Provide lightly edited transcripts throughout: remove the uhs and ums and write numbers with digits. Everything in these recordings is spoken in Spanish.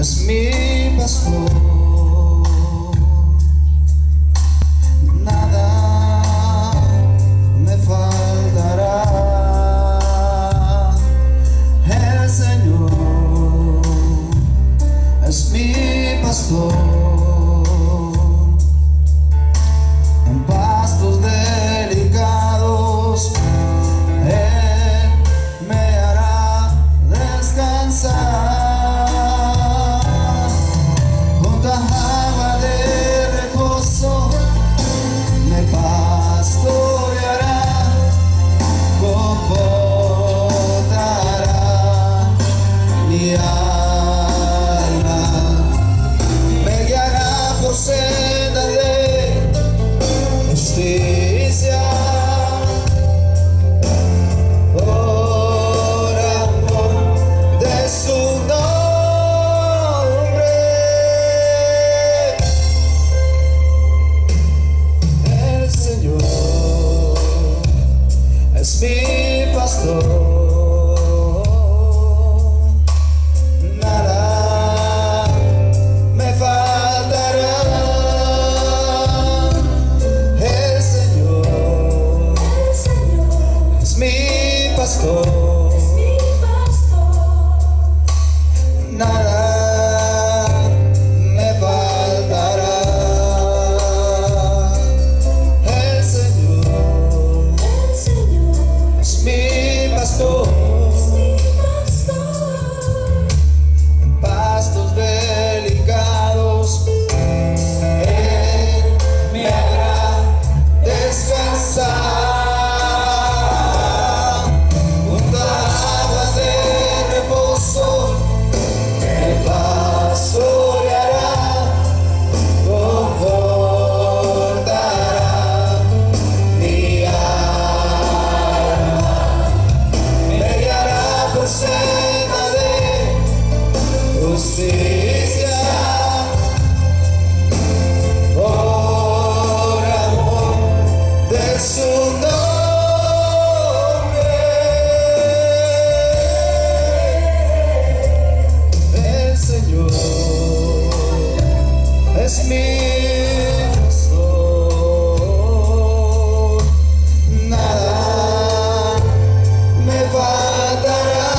es mi pastor, nada me faltará. El Señor es mi pastor, en pastos delicados Él me hará descansar. Es mi pastor, nada me faltará. El Señor es mi pastor, nada me faltará. El Señor es mi pastor, en pastos delicados Él me hará descansar. Junto a aguas de reposo me pastoreará, confortará mi alma. Senda de justicia, por amor de su nombre. El Señor es mi pastor, nada me faltará.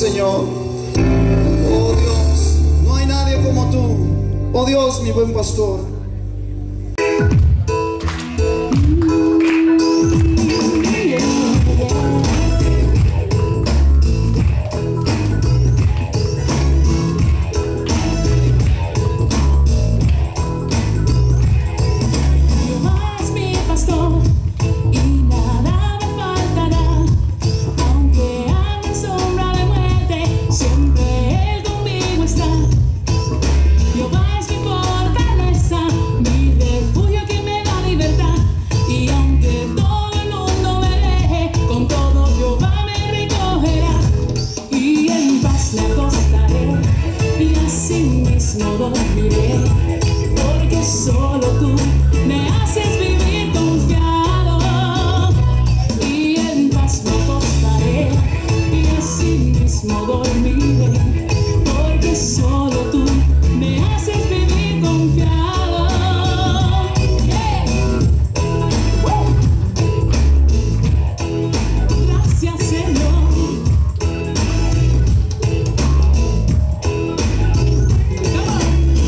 Señor, oh Dios, no hay nadie como tú, oh Dios, mi buen pastor. No dormiré, porque solo tú me haces vivir confiado, y en paz me acostaré y así mismo dormiré, porque solo tú me haces vivir confiado. Gracias, Señor.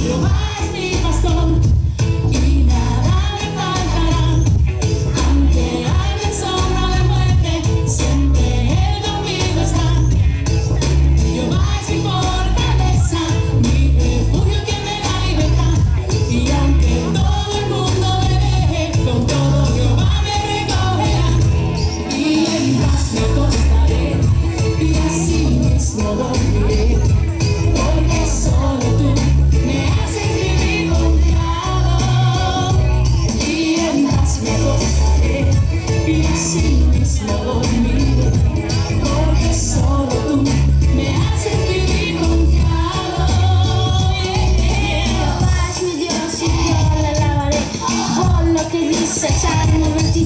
Jehová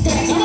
necesite.